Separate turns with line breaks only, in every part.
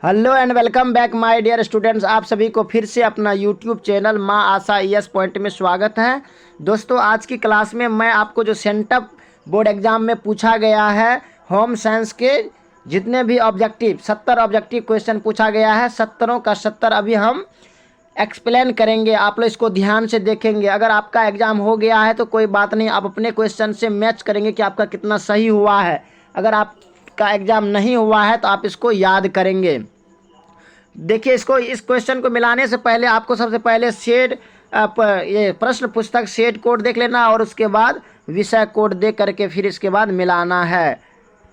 Hello and welcome back my dear students. आप सभी को फिर से अपना यूट्यूब चैनल माँ आशा ईएस पॉइंट में स्वागत है। दोस्तों, आज की क्लास में मैं आपको जो सेंटअप बोर्ड एग्जाम में पूछा गया है होम साइंस के जितने भी ऑब्जेक्टिव 70 ऑब्जेक्टिव क्वेश्चन पूछा गया है, 70 का 70 अभी हम एक्सप्लेन करेंगे। आप लोग इसको ध्यान से देखेंगे। अगर आपका एग्ज़ाम हो गया है तो कोई बात नहीं, आप अपने क्वेश्चन से मैच करेंगे कि आपका कितना सही हुआ है। अगर आपका एग्ज़ाम नहीं हुआ है तो आप इसको याद करेंगे। देखिए, इस क्वेश्चन को मिलाने से पहले आपको सबसे पहले ये प्रश्न पुस्तक सेट कोड देख लेना और उसके बाद विषय कोड दे करके फिर इसके बाद मिलाना है,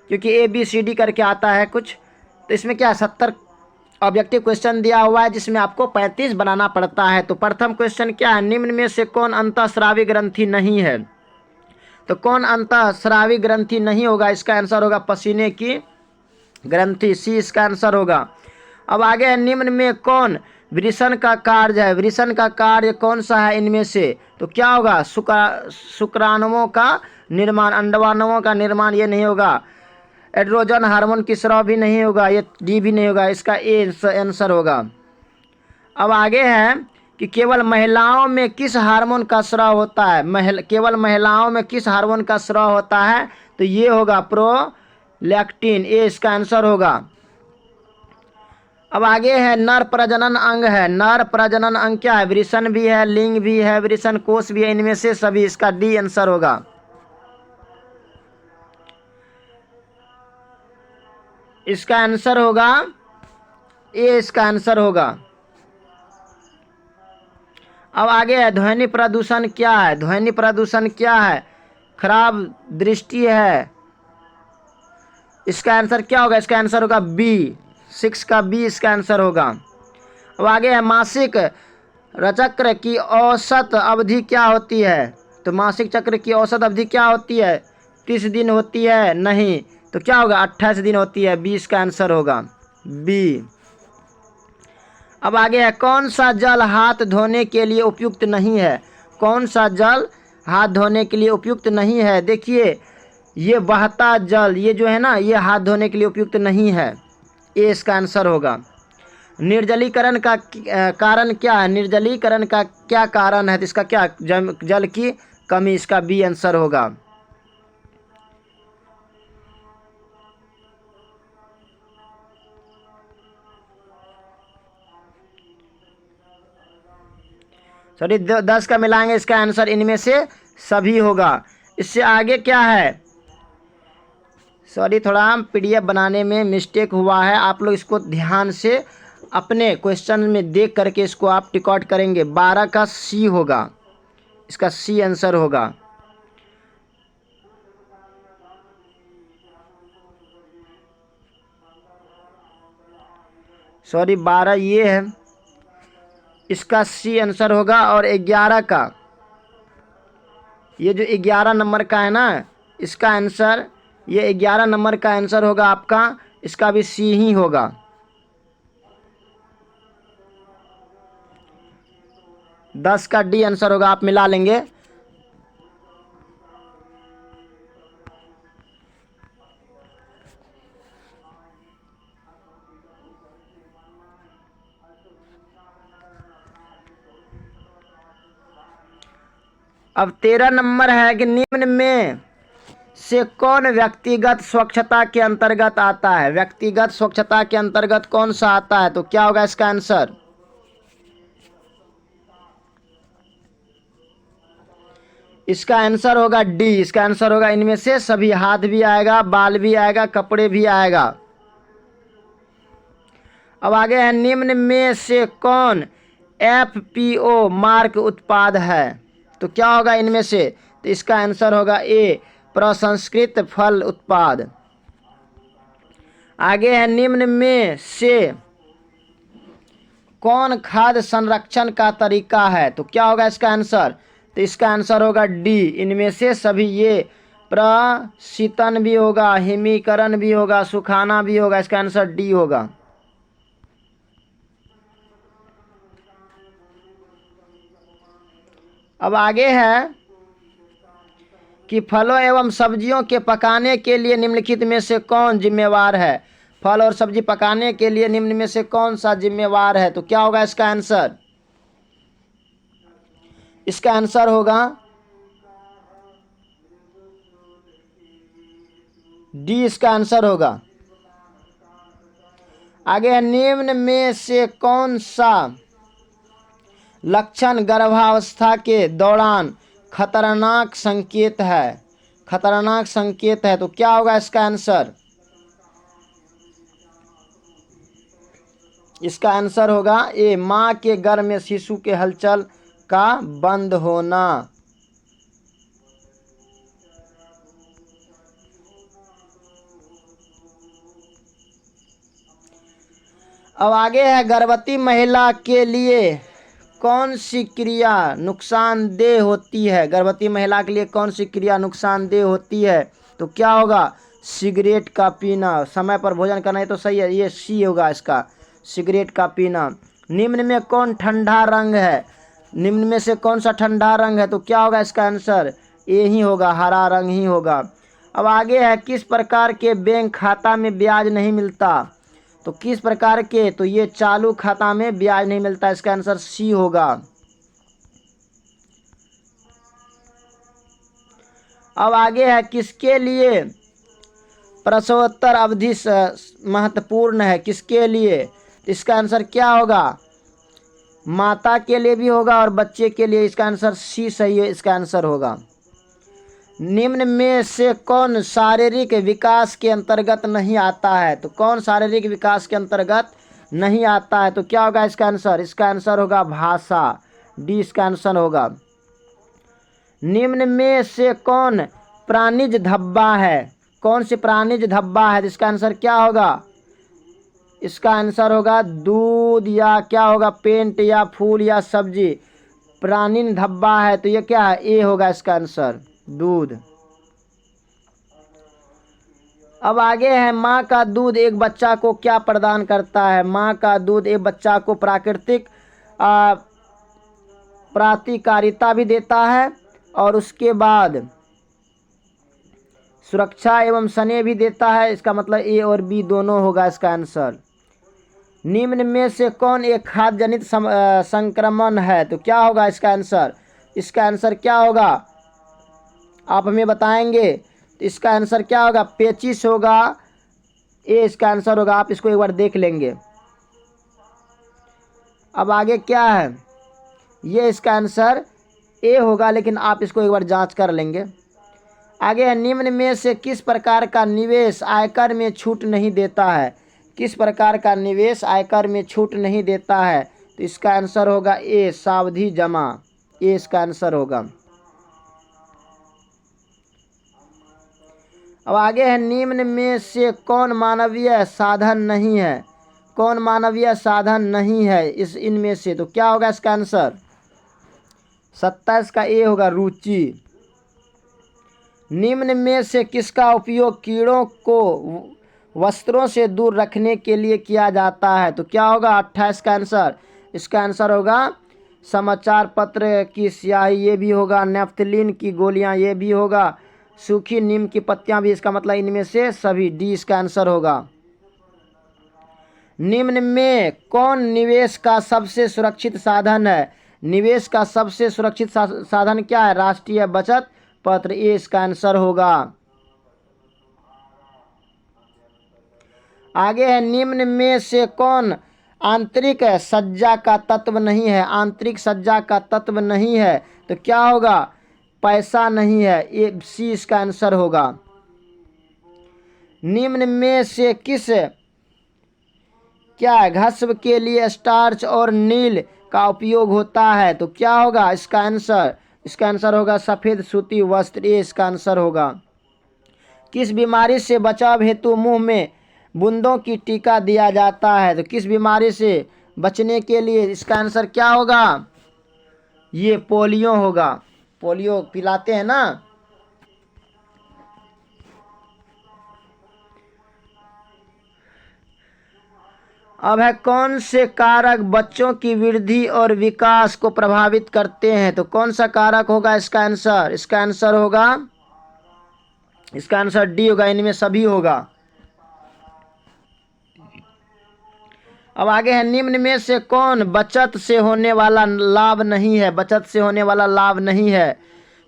क्योंकि ABCD करके आता है कुछ। तो इसमें क्या 70 ऑब्जेक्टिव क्वेश्चन दिया हुआ है जिसमें आपको 35 बनाना पड़ता है। तो प्रथम क्वेश्चन क्या है, निम्न में से कौन अंतःस्रावी ग्रंथि नहीं है? तो कौन अंतःस्रावी ग्रंथि नहीं होगा? इसका आंसर होगा पसीने की ग्रंथि, सी इसका आंसर होगा। अब आगे है, निम्न में कौन वृषण का कार्य है? वृषण का कार्य कौन सा है इनमें से? तो क्या होगा? शुक्राणुओं का निर्माण, अंडाणुओं का निर्माण, ये नहीं होगा। एड्रोजन हार्मोन की स्राव भी नहीं होगा, ये डी भी नहीं होगा, इसका ए आंसर होगा। अब आगे है कि केवल महिलाओं में किस हार्मोन का स्राव होता है? केवल महिलाओं में किस हार्मोन का स्राव होता है? तो ये होगा प्रोलैक्टिन, ए इसका आंसर होगा। अब आगे है, नर प्रजनन अंग है। नर प्रजनन अंग क्या है? वृषण भी है, लिंग भी है, वृषण कोष भी है, इनमें से सभी, इसका डी आंसर होगा। इसका आंसर होगा ए, इसका आंसर होगा। अब आगे है, ध्वनि प्रदूषण क्या है? ध्वनि प्रदूषण क्या है? खराब दृष्टि है, इसका आंसर क्या होगा? इसका आंसर होगा बी, 6 का बी इसका आंसर होगा। अब आगे है, मासिक चक्र की औसत अवधि क्या होती है? तो मासिक चक्र की औसत अवधि क्या होती है? 30 दिन होती है? नहीं, तो क्या होगा? 28 दिन होती है, बी इसका आंसर होगा, बी। अब आगे है, कौन सा जल हाथ धोने के लिए उपयुक्त नहीं है? कौन सा जल हाथ धोने के लिए उपयुक्त नहीं है? देखिए, ये बहता जल, ये जो है ना, ये हाथ धोने के लिए उपयुक्त नहीं है, ए इसका आंसर होगा। निर्जलीकरण का कारण क्या है? निर्जलीकरण का क्या कारण है? तो इसका क्या, जल की कमी, इसका बी आंसर होगा। सॉरी, 10 का मिलाएंगे, इसका आंसर इनमें से सभी होगा। इससे आगे क्या है? सॉरी, थोड़ा PDF बनाने में मिस्टेक हुआ है, आप लोग इसको ध्यान से अपने क्वेश्चन में देख करके इसको आप टिकआउट करेंगे। 12 का सी होगा, इसका सी आंसर होगा। सॉरी, 12 ये है, इसका सी आंसर होगा। और 11 का, ये जो 11 नंबर का है ना, इसका आंसर, ये 11 नंबर का आंसर होगा आपका, इसका भी सी ही होगा। दस का डी आंसर होगा, आप मिला लेंगे। अब 13 नंबर है कि निम्न में से कौन व्यक्तिगत स्वच्छता के अंतर्गत आता है? व्यक्तिगत स्वच्छता के अंतर्गत कौन सा आता है? तो क्या होगा इसका आंसर? इसका आंसर होगा डी, इसका आंसर होगा इनमें से सभी। हाथ भी आएगा, बाल भी आएगा, कपड़े भी आएगा। अब आगे है, निम्न में से कौन FPO मार्क उत्पाद है? तो क्या होगा इनमें से? तो इसका आंसर होगा ए, प्रसंस्कृत फल उत्पाद। आगे है, निम्न में से कौन खाद्य संरक्षण का तरीका है? तो क्या होगा इसका आंसर? तो इसका आंसर होगा डी, इनमें से सभी। ये प्रशीतन भी होगा, हिमीकरण भी होगा, सुखाना भी होगा, इसका आंसर डी होगा। अब आगे है कि फलों एवं सब्जियों के पकाने के लिए निम्नलिखित में से कौन जिम्मेवार है? फल और सब्जी पकाने के लिए निम्न में से कौन सा जिम्मेवार है? तो क्या होगा इसका आंसर? इसका आंसर होगा डी, इसका आंसर होगा। आगे, निम्न में से कौन सा लक्षण गर्भावस्था के दौरान खतरनाक संकेत है? खतरनाक संकेत है, तो क्या होगा इसका आंसर? इसका आंसर होगा ए, मां के गर्भ में शिशु के हलचल का बंद होना। अब आगे है, गर्भवती महिला के लिए कौन सी क्रिया नुकसानदेह होती है? गर्भवती महिला के लिए कौन सी क्रिया नुकसानदेह होती है? तो क्या होगा? सिगरेट का पीना। समय पर भोजन करना, ये तो सही है, ये सी होगा इसका, सिगरेट का पीना। निम्न में कौन ठंडा रंग है? निम्न में से कौन सा ठंडा रंग है? तो क्या होगा इसका आंसर? ए ही होगा, हरा रंग ही होगा। अब आगे है, किस प्रकार के बैंक खाता में ब्याज नहीं मिलता? तो किस प्रकार के? तो ये चालू खाता में ब्याज नहीं मिलता, इसका आंसर सी होगा। अब आगे है, किसके लिए प्रसवोत्तर अवधि महत्वपूर्ण है? किसके लिए? इसका आंसर क्या होगा? माता के लिए भी होगा और बच्चे के लिए। इसका आंसर सी सही है, इसका आंसर होगा। निम्न में से कौन शारीरिक विकास के अंतर्गत नहीं आता है? तो कौन शारीरिक विकास के अंतर्गत नहीं आता है? तो क्या होगा इसका आंसर? इसका आंसर होगा भाषा, डी इसका आंसर होगा। निम्न में से कौन प्राणिज धब्बा है? कौन सी प्राणिज धब्बा है? इसका आंसर क्या होगा? इसका आंसर होगा दूध, या क्या होगा, पेंट या फूल या सब्जी। प्राणिज धब्बा है, तो ये क्या है? ए होगा इसका आंसर, दूध। अब आगे है, माँ का दूध एक बच्चा को क्या प्रदान करता है? माँ का दूध एक बच्चा को प्राकृतिक प्रतिकारिता भी देता है और उसके बाद सुरक्षा एवं स्नेह भी देता है। इसका मतलब ए और बी दोनों होगा इसका आंसर। निम्न में से कौन एक खाद्य जनित संक्रमण है? तो क्या होगा इसका आंसर? इसका आंसर क्या होगा? आप हमें बताएंगे। तो इसका आंसर क्या होगा? पेचिस होगा, ए इसका आंसर होगा। आप इसको एक बार देख लेंगे। अब आगे क्या है? ये इसका आंसर ए होगा, लेकिन आप इसको एक बार जांच कर लेंगे। आगे है, निम्न में से किस प्रकार का निवेश आयकर में छूट नहीं देता है? किस प्रकार का निवेश आयकर में छूट नहीं देता है? तो इसका आंसर होगा ए, सावधि जमा, ए इसका आंसर होगा। अब आगे है, निम्न में से कौन मानवीय साधन नहीं है? कौन मानवीय साधन नहीं है इनमें से? तो क्या होगा इसका आंसर? 27 का ए होगा, रुचि। निम्न में से किसका उपयोग कीड़ों को वस्त्रों से दूर रखने के लिए किया जाता है? तो क्या होगा? 28 का आंसर। इसका आंसर होगा समाचार पत्र की स्याही, ये भी होगा। नेफ्थलीन की गोलियां, ये भी होगा। सूखी नीम की पत्तियां भी, इसका मतलब इनमें से सभी, डी इसका आंसर होगा। निम्न में कौन निवेश का सबसे सुरक्षित साधन है? निवेश का सबसे सुरक्षित साधन क्या है? राष्ट्रीय बचत पत्र, ए इसका आंसर होगा। आगे है, निम्न में से कौन आंतरिक सज्जा का तत्व नहीं है? आंतरिक सज्जा का तत्व नहीं है, तो क्या होगा? पैसा नहीं है, ए सी इसका आंसर होगा। निम्न में से किस क्या घस्व के लिए स्टार्च और नील का उपयोग होता है? तो क्या होगा इसका आंसर? इसका आंसर होगा सफ़ेद सूती वस्त्र, ये इसका आंसर होगा। किस बीमारी से बचाव हेतु मुंह में बूंदों की टीका दिया जाता है? तो किस बीमारी से बचने के लिए? इसका आंसर क्या होगा? ये पोलियो होगा। पोलियो पिलाते हैं ना। अब है, कौन से कारक बच्चों की वृद्धि और विकास को प्रभावित करते हैं? तो कौन सा कारक होगा इसका आंसर? इसका आंसर होगा, इसका आंसर डी होगा, इनमें सभी होगा। अब आगे है, निम्न में से कौन बचत से होने वाला लाभ नहीं है? बचत से होने वाला लाभ नहीं है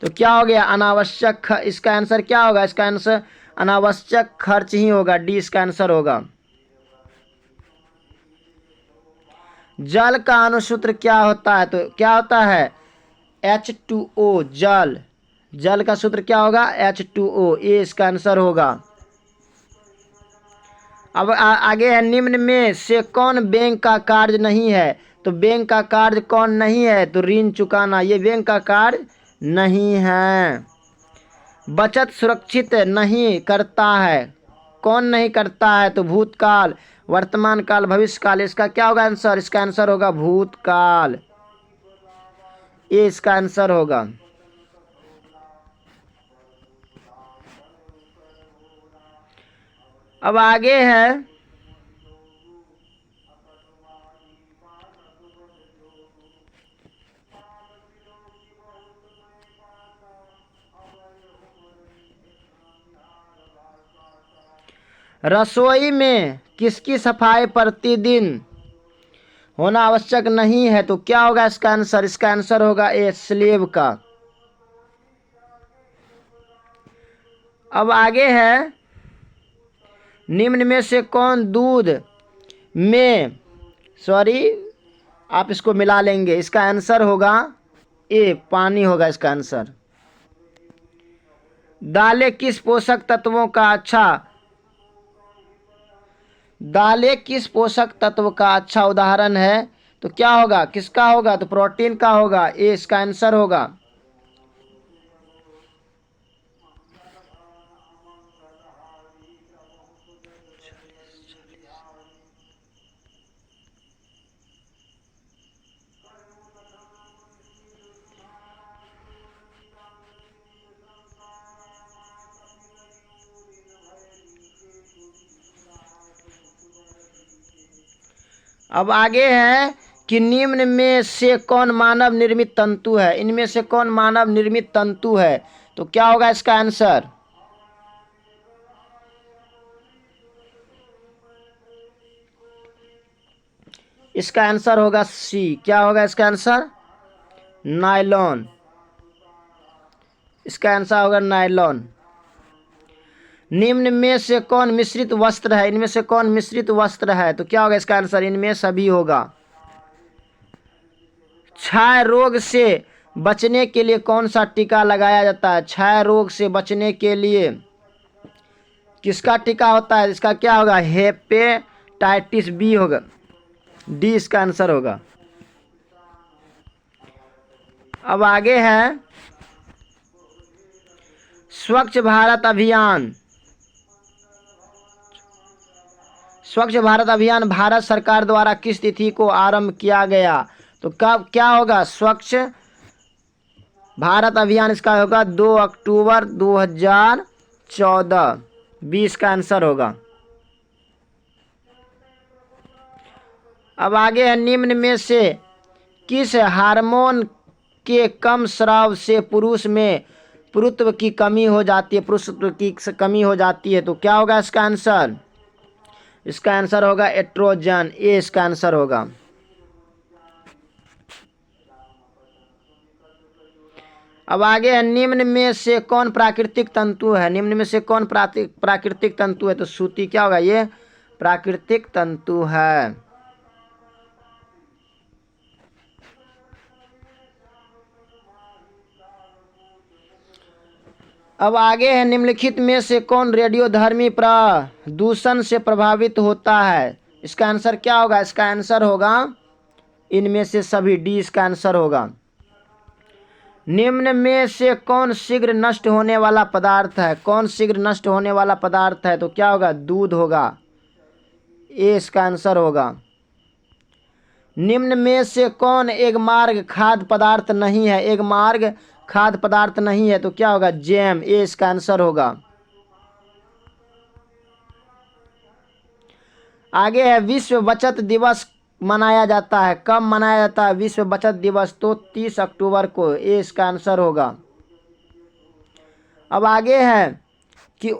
तो क्या हो गया? अनावश्यक। इसका आंसर क्या होगा? इसका आंसर अनावश्यक खर्च ही होगा। डी इसका आंसर होगा। जल का अणुसूत्र क्या होता है? तो क्या होता है? H2O। जल, जल का सूत्र क्या होगा? H2O। ये इसका आंसर होगा। अब आगे है, निम्न में से कौन बैंक का कार्य नहीं है? तो बैंक का कार्य कौन नहीं है? तो ऋण चुकाना, ये बैंक का कार्य नहीं है। बचत सुरक्षित नहीं करता है, कौन नहीं करता है? तो भूतकाल, वर्तमान काल, भविष्य काल। इसका क्या होगा आंसर? इसका आंसर होगा भूतकाल। ये इसका आंसर होगा। अब आगे है, रसोई में किसकी सफाई प्रतिदिन होना आवश्यक नहीं है? तो क्या होगा इसका आंसर? इसका आंसर होगा ए, स्लेव का। अब आगे है, निम्न में से कौन दूध में, आप इसको मिला लेंगे, इसका आंसर होगा ए, पानी होगा इसका आंसर। दालें किस पोषक तत्वों का अच्छा उदाहरण है? तो क्या होगा? किसका होगा? तो प्रोटीन का होगा। ये इसका आंसर होगा। अब आगे है कि निम्न में से कौन मानव निर्मित तंतु है? इनमें से कौन मानव निर्मित तंतु है? तो क्या होगा इसका आंसर? इसका आंसर होगा सी। क्या होगा इसका आंसर? नायलॉन। इसका आंसर होगा नायलॉन। निम्न में से कौन मिश्रित वस्त्र है? इनमें से कौन मिश्रित वस्त्र है? तो क्या होगा इसका आंसर? इनमें सभी होगा। क्षय रोग से बचने के लिए कौन सा टीका लगाया जाता है? क्षय रोग से बचने के लिए किसका टीका होता है? इसका क्या होगा? हेपेटाइटिस बी होगा। डी इसका आंसर होगा। अब आगे है, स्वच्छ भारत अभियान। स्वच्छ भारत अभियान भारत सरकार द्वारा किस तिथि को आरंभ किया गया? तो कब, क्या होगा? स्वच्छ भारत अभियान इसका होगा 2 अक्टूबर 2014। 20 का आंसर होगा। अब आगे है, निम्न में से किस हार्मोन के कम स्राव से पुरुष में पुरुत्व की कमी हो जाती है? पुरुषत्व की कमी हो जाती है। तो क्या होगा इसका आंसर? इसका आंसर होगा एस्ट्रोजन। ये इसका आंसर होगा। अब आगे है, निम्न में से कौन प्राकृतिक तंतु है? निम्न में से कौन प्राकृतिक तंतु है? तो सूती क्या होगा? ये प्राकृतिक तंतु है। अब आगे है, निम्नलिखित में से कौन रेडियोधर्मी प्रदूषण से प्रभावित होता है? इसका आंसर क्या होगा? इसका आंसर होगा इनमें से सभी। डी इसका आंसर होगा। निम्न में से कौन शीघ्र नष्ट होने वाला पदार्थ है? कौन शीघ्र नष्ट होने वाला पदार्थ है? तो क्या होगा? दूध होगा। ये इसका आंसर होगा। निम्न में से कौन एगमार्ग खाद्य पदार्थ नहीं है? एगमार्ग खाद्य पदार्थ नहीं है। तो क्या होगा? जैम। ये इसका आंसर होगा। आगे है, विश्व बचत दिवस मनाया जाता है, कब मनाया जाता है विश्व बचत दिवस? तो 30 अक्टूबर को। ये इसका आंसर होगा। अब आगे है कि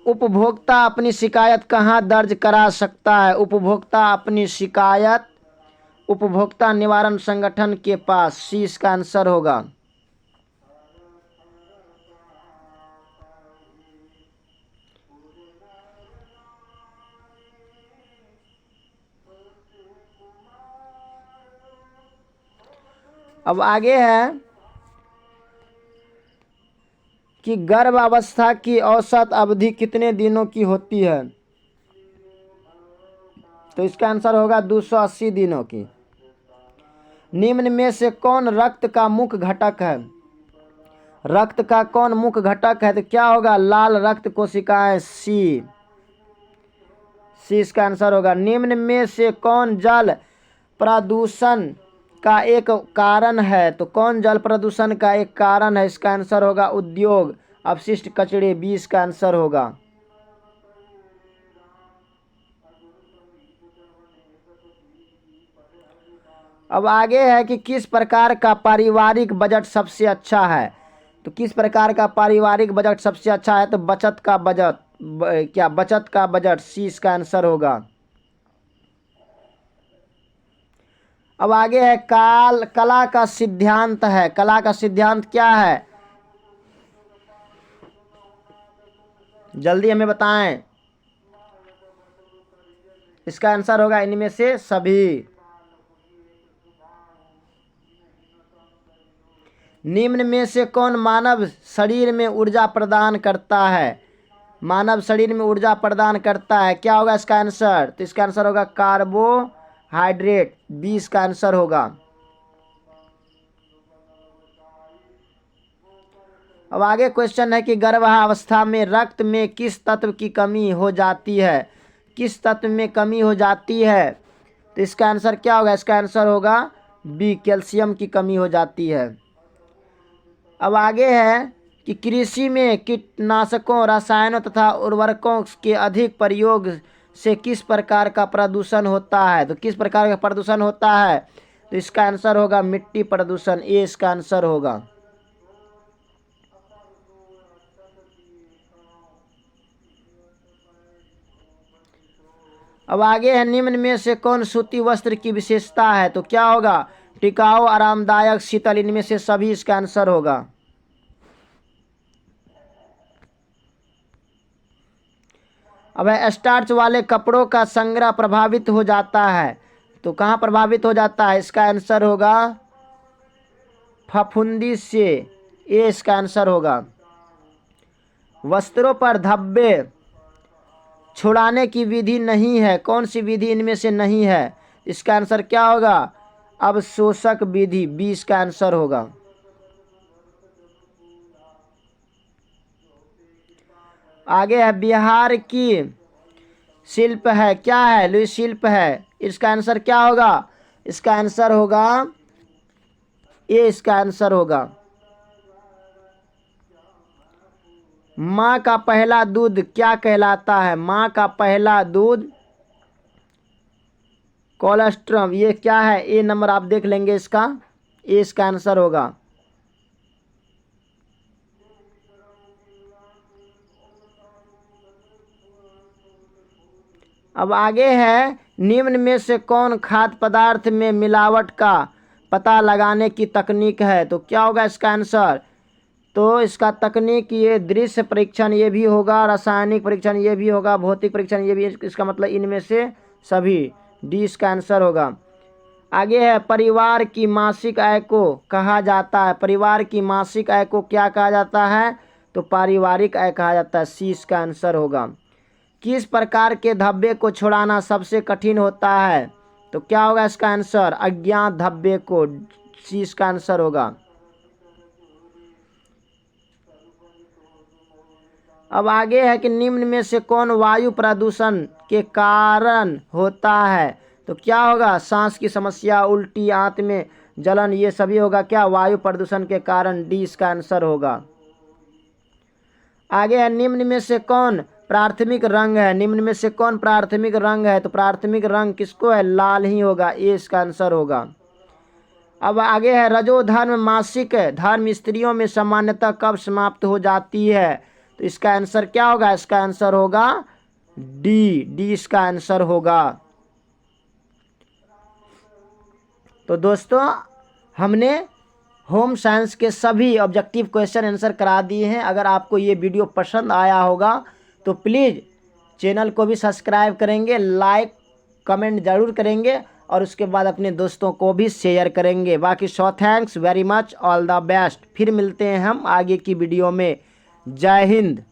उपभोक्ता अपनी शिकायत कहाँ दर्ज करा सकता है? उपभोक्ता अपनी शिकायत उपभोक्ता निवारण संगठन के पास। सी इसका आंसर होगा। अब आगे है कि गर्भावस्था की औसत अवधि कितने दिनों की होती है? तो इसका आंसर होगा 280 दिनों की। निम्न में से कौन रक्त का मुख्य घटक है? रक्त का कौन मुख्य घटक है? तो क्या होगा? लाल रक्त कोशिकाएं। सी इसका आंसर होगा। निम्न में से कौन जल प्रदूषण का एक कारण है? तो कौन जल प्रदूषण का एक कारण है? इसका आंसर होगा उद्योग अपशिष्ट कचरे। बी इसका आंसर होगा। अब आगे है कि किस प्रकार का पारिवारिक बजट सबसे अच्छा है? तो किस प्रकार का पारिवारिक बजट सबसे अच्छा है? तो बचत का बजट। क्या? बचत का बजट। सी इसका आंसर होगा। अब आगे है कला का सिद्धांत है। कला का सिद्धांत क्या है? जल्दी हमें बताएं। इसका आंसर होगा इनमें से सभी। निम्न में से कौन मानव शरीर में ऊर्जा प्रदान करता है? मानव शरीर में ऊर्जा प्रदान करता है। क्या होगा इसका आंसर? तो इसका आंसर होगा कार्बोहाइड्रेट। बी इसका आंसर होगा। अब आगे क्वेश्चन है कि गर्भावस्था में रक्त में किस तत्व की कमी हो जाती है? किस तत्व में कमी हो जाती है? तो इसका आंसर क्या होगा? इसका आंसर होगा बी, कैल्शियम की कमी हो जाती है। अब आगे है कि कृषि में कीटनाशकों, रसायनों तथा उर्वरकों के अधिक प्रयोग से किस प्रकार का प्रदूषण होता है? तो किस प्रकार का प्रदूषण होता है? तो इसका आंसर होगा मिट्टी प्रदूषण। ए इसका आंसर होगा। अब आगे है निम्न में से कौन सूती वस्त्र की विशेषता है? तो क्या होगा? टिकाऊ, आरामदायक, शीतल। इनमें से सभी इसका आंसर होगा। अब है स्टार्च वाले कपड़ों का संग्रह प्रभावित हो जाता है। तो कहाँ प्रभावित हो जाता है? इसका आंसर होगा फफूंदी से। ए इसका आंसर होगा। वस्त्रों पर धब्बे छुड़ाने की विधि नहीं है। कौन सी विधि इनमें से नहीं है? इसका आंसर क्या होगा? अवशोषक विधि। बी इसका आंसर होगा। आगे है बिहार की शिल्प है। क्या है? लुई शिल्प है। इसका आंसर क्या होगा? इसका आंसर होगा ए इसका आंसर होगा। माँ का पहला दूध क्या कहलाता है? माँ का पहला दूध कोलेस्ट्रम। ये क्या है? ए नंबर आप देख लेंगे इसका। ए इसका आंसर होगा। अब आगे है निम्न में से कौन खाद्य पदार्थ में मिलावट का पता लगाने की तकनीक है? तो क्या होगा इसका आंसर? तो इसका तकनीक ये दृश्य परीक्षण ये भी होगा, रासायनिक परीक्षण ये भी होगा, भौतिक परीक्षण ये भी। इसका मतलब इनमें से सभी। डी इसका आंसर होगा। आगे है परिवार की मासिक आय को कहा जाता है। परिवार की मासिक आय को क्या कहा जाता है? तो पारिवारिक आय कहा जाता है। सी इसका आंसर होगा। किस प्रकार के धब्बे को छुड़ाना सबसे कठिन होता है? तो क्या होगा इसका आंसर? अज्ञात धब्बे को। सी इसका आंसर होगा। अब आगे है कि निम्न में से कौन वायु प्रदूषण के कारण होता है? तो क्या होगा? सांस की समस्या, उल्टी, आंत में जलन, ये सभी होगा क्या? वायु प्रदूषण के कारण। डी इसका आंसर होगा। आगे है निम्न में से कौन प्राथमिक रंग है? निम्न में से कौन प्राथमिक रंग है? तो प्राथमिक रंग किसको है? लाल ही होगा। ए इसका आंसर होगा। अब आगे है रजोधर्म मासिक धर्म स्त्रियों में सामान्यतः कब समाप्त हो जाती है? तो इसका आंसर क्या होगा? इसका आंसर होगा डी इसका आंसर होगा। तो दोस्तों हमने होम साइंस के सभी ऑब्जेक्टिव क्वेश्चन आंसर करा दिए हैं। अगर आपको ये वीडियो पसंद आया होगा तो प्लीज़ चैनल को भी सब्सक्राइब करेंगे, लाइक कमेंट ज़रूर करेंगे और उसके बाद अपने दोस्तों को भी शेयर करेंगे। बाकी thanks very much, all the best. फिर मिलते हैं हम आगे की वीडियो में। जय हिंद।